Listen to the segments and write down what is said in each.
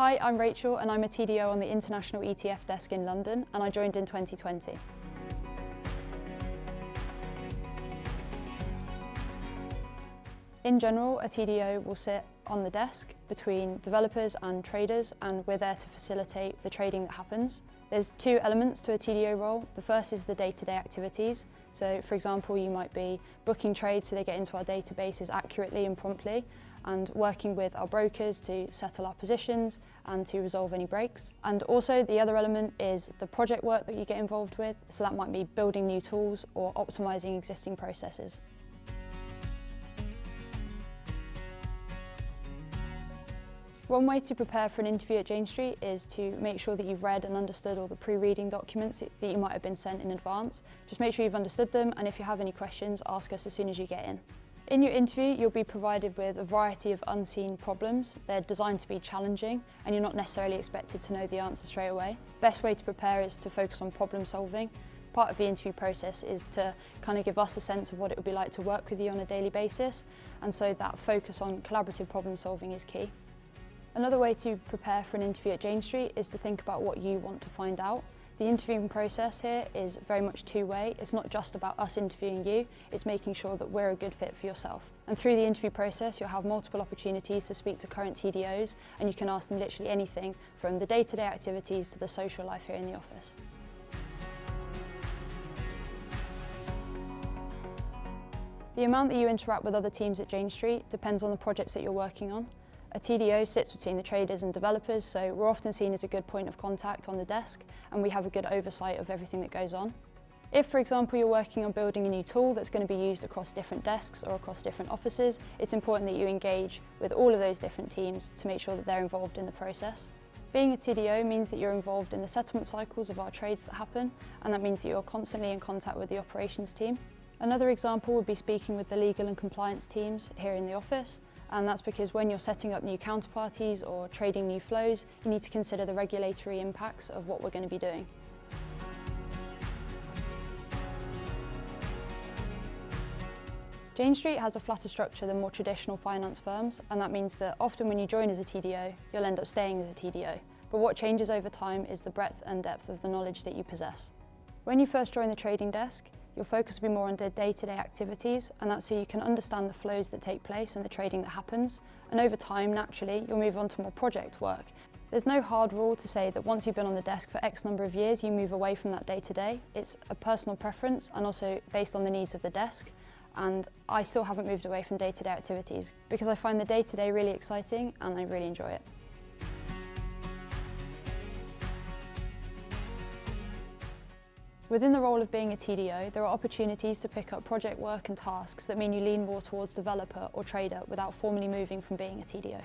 Hi, I'm Rachel and I'm a TDO on the International ETF desk in London, and I joined in 2020. In general, a TDO will sit on the desk between developers and traders, and we're there to facilitate the trading that happens. There's two elements to a TDO role. The first is the day-to-day activities. So for example, you might be booking trades so they get into our databases accurately and promptly, and working with our brokers to settle our positions and to resolve any breaks. And also the other element is the project work that you get involved with. So that might be building new tools or optimizing existing processes. One way to prepare for an interview at Jane Street is to make sure that you've read and understood all the pre-reading documents that you might have been sent in advance. Just make sure you've understood them, and if you have any questions, ask us as soon as you get in. In your interview, you'll be provided with a variety of unseen problems. They're designed to be challenging, and you're not necessarily expected to know the answer straight away. Best way to prepare is to focus on problem solving. Part of the interview process is to kind of give us a sense of what it would be like to work with you on a daily basis, and so that focus on collaborative problem solving is key. Another way to prepare for an interview at Jane Street is to think about what you want to find out. The interviewing process here is very much two-way. It's not just about us interviewing you, it's making sure that we're a good fit for yourself. And through the interview process, you'll have multiple opportunities to speak to current TDOs, and you can ask them literally anything from the day-to-day activities to the social life here in the office. The amount that you interact with other teams at Jane Street depends on the projects that you're working on. A TDO sits between the traders and developers, so we're often seen as a good point of contact on the desk, and we have a good oversight of everything that goes on. If, for example, you're working on building a new tool that's going to be used across different desks or across different offices, it's important that you engage with all of those different teams to make sure that they're involved in the process. Being a TDO means that you're involved in the settlement cycles of our trades that happen, and that means that you're constantly in contact with the operations team. Another example would be speaking with the legal and compliance teams here in the office. And that's because when you're setting up new counterparties or trading new flows, you need to consider the regulatory impacts of what we're going to be doing. Jane Street has a flatter structure than more traditional finance firms, and that means that often when you join as a TDO, you'll end up staying as a TDO. But what changes over time is the breadth and depth of the knowledge that you possess. When you first join the trading desk, your focus will be more on the day-to-day activities, and that's so you can understand the flows that take place and the trading that happens. And over time, naturally, you'll move on to more project work. There's no hard rule to say that once you've been on the desk for X number of years, you move away from that day-to-day. It's a personal preference and also based on the needs of the desk. And I still haven't moved away from day-to-day activities because I find the day-to-day really exciting and I really enjoy it. Within the role of being a TDO, there are opportunities to pick up project work and tasks that mean you lean more towards developer or trader without formally moving from being a TDO.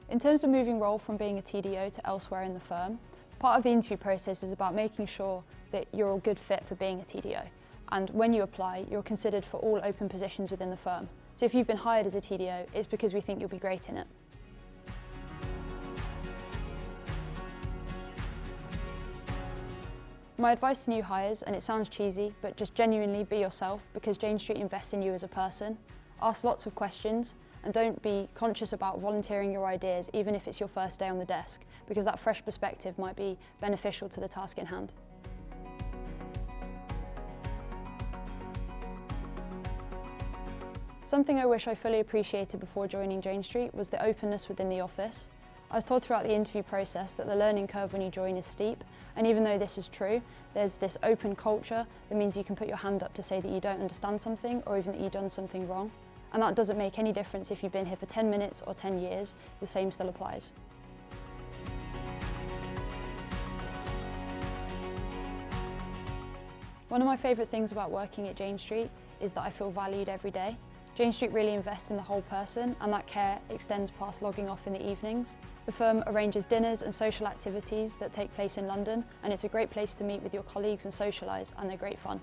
In terms of moving role from being a TDO to elsewhere in the firm, part of the interview process is about making sure that you're a good fit for being a TDO. And when you apply, you're considered for all open positions within the firm. So if you've been hired as a TDO, it's because we think you'll be great in it. My advice to new hires, and it sounds cheesy, but just genuinely be yourself because Jane Street invests in you as a person. Ask lots of questions and don't be conscious about volunteering your ideas even if it's your first day on the desk, because that fresh perspective might be beneficial to the task in hand. Something I wish I fully appreciated before joining Jane Street was the openness within the office. I was told throughout the interview process that the learning curve when you join is steep, and even though this is true, there's this open culture that means you can put your hand up to say that you don't understand something or even that you've done something wrong. And that doesn't make any difference if you've been here for 10 minutes or 10 years, the same still applies. One of my favourite things about working at Jane Street is that I feel valued every day. Jane Street really invests in the whole person, and that care extends past logging off in the evenings. The firm arranges dinners and social activities that take place in London, and it's a great place to meet with your colleagues and socialise, and they're great fun.